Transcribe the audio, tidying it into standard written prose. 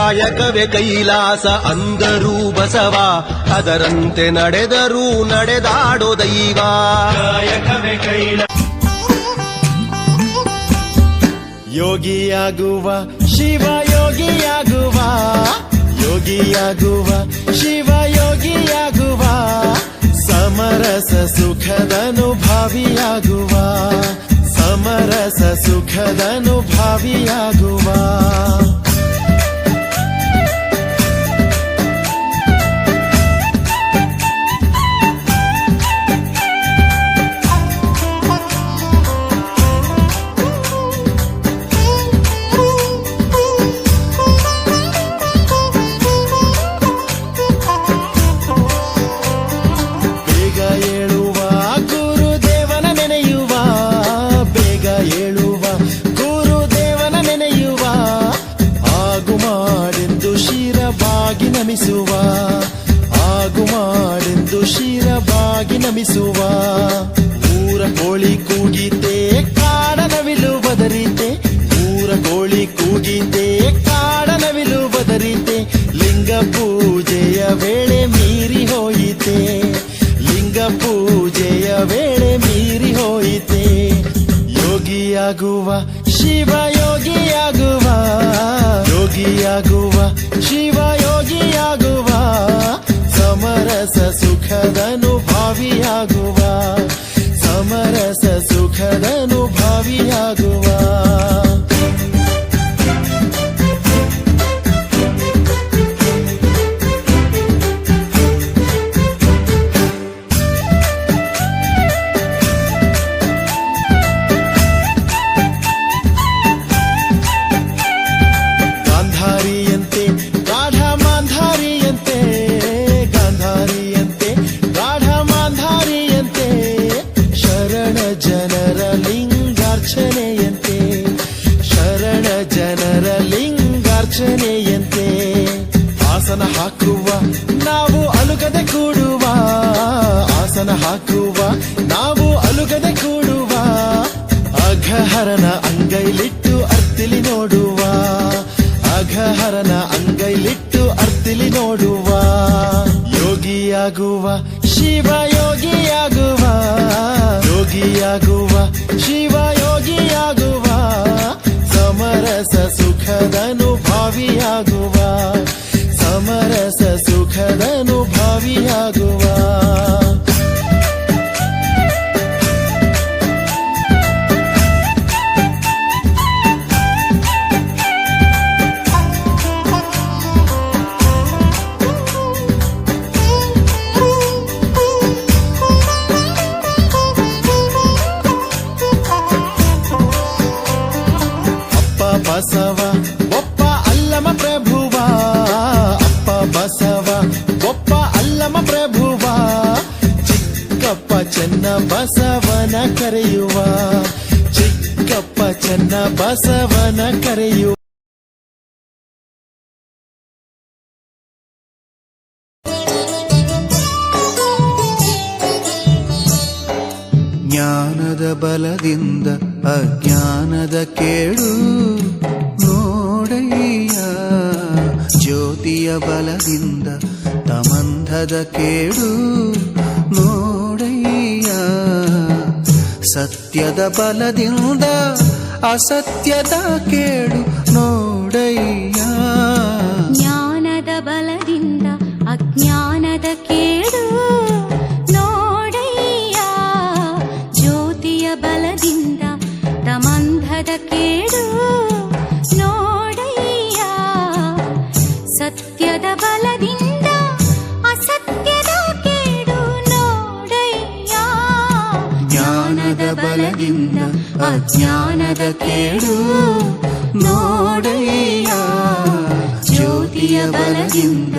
ಕಾಯಕವೇ ಕೈಲಾಸ ಅಂದರೂ ಬಸವ, ಅದರಂತೆ ನಡೆದರೂ ನಡೆದಾಡೋ ದೈವ. ಕಾಯಕವೇ ಕೈಲಾಸ. ಯೋಗಿಯಾಗುವ ಶಿವ ಯೋಗಿಯಾಗುವ, ಯೋಗಿಯಾಗುವ ಶಿವ ಯೋಗಿಯಾಗುವ, ಸಮರಸ ಸುಖದನುಭಾವಿಯಾಗುವ, ಸಮರಸ ಸುಖದನುಭಾವಿಯಾಗುವ. ನಮಿಸುವ ಆಗು ಮಾಡೆಂದು ಶಿರಬಾಗಿ ನಮಿಸುವ. ಊರ ಕೋಳಿ ಕೂಗಿತೆ ಕಾಡನವಿಲು ಬದರಿತೆ, ಊರ ಕೋಳಿ ಕೂಗಿತೆ ಕಾಡನವಿಲು ಬದರಿತೆ. ಲಿಂಗ ಪೂಜೆಯ ವೇಳೆ ಮೀರಿ ಹೋಯಿತೆ, ಲಿಂಗ ಪೂಜೆಯ ವೇಳೆ ಮೀರಿ ಹೋಯಿತೆ. ಯೋಗಿಯಾಗುವ ಶಿವ ಯೋಗಿಯಾಗುವ, ಯೋಗಿಯಾಗುವ ಶಿವ ಯೋಗಿಯಾಗುವ, ಸಮರಸ ಸುಖದನುಭಾವಿಯಾಗುವ, ಸಮರಸ ಸುಖದನುಭಾವಿಯಾಗುವ. ಜನರ ಲಿಂಗಾರ್ಚನೆಯಂತೆ, ಶರಣ ಜನರ ಲಿಂಗಾರ್ಚನೆಯಂತೆ. ಆಸನ ಹಾಕುವ ನಾವು ಅಲುಗದೆ ಕೂಡುವ, ಆಸನ ಹಾಕುವ ನಾವು ಅಲುಗದೆ ಕೂಡುವ. ಅಘಹರನ ಅಂಗೈಲಿಟ್ಟು ಅರ್ತಿಲಿ ನೋಡುವ, ಅಘಹರನ ಅಂಗೈಲಿಟ್ಟು ಅರ್ತಿಲಿ ನೋಡುವ. ಯೋಗಿಯಾಗುವ ಶಿವ ಯೋಗಿಯಾಗುವ, ಯೋಗಿಯಾಗುವ ಶಿವ ಯೋಗಿಯಾಗುವ, ಸಮರಸ ಸುಖದನುಭಾವಿಯಾಗುವ, ಸಮರಸ ಸುಖದನುಭಾವಿಯಾಗುವ. ಬಸವ ಒಪ್ಪ ಅಲ್ಲಮ ಪ್ರಭುವ, ಅಪ್ಪ ಬಸವ ಒಪ್ಪ ಅಲ್ಲಮ ಪ್ರಭುವ. ಚಿಕ್ಕಪ್ಪ ಚೆನ್ನ ಬಸವನ ಕರೆಯುವ, ಚಿಕ್ಕಪ್ಪ ಚೆನ್ನ ಬಸವನ ಕರೆಯುವ. ಜ್ಞಾನದ ಬಲದಿಂದ ಅಜ್ಞಾನದ ಕೇಡು ನೋಡಯ್ಯ, ಜ್ಯೋತಿಯ ಬಲದಿಂದ ತಮಂಧದ ಕೇಡು ನೋಡಯ್ಯ. ಸತ್ಯದ ಬಲದಿಂದ ಅಸತ್ಯದ ಕೇಡು ನೋಡಯ್ಯ, ಜ್ಞಾನದ ಬಲದಿಂದ ಅಜ್ಞಾನದ ಕೇಡು ನೋಡಯ್ಯ, ಜ್ಯೋತಿಯ ಬಲದಿಂದ ತಮಂಧದ ಕೇಡು ನೋಡಯ್ಯ. ಸತ್ಯದ ಬಲದಿಂದ ಅಸತ್ಯದ ಕೇಡು ನೋಡಯ್ಯ, ಜ್ಞಾನದ ಬಲದಿಂದ ಅಜ್ಞಾನದ ಕೇಡು ನೋಡಯ್ಯ, ಜ್ಯೋತಿಯ ಬಲದಿಂದ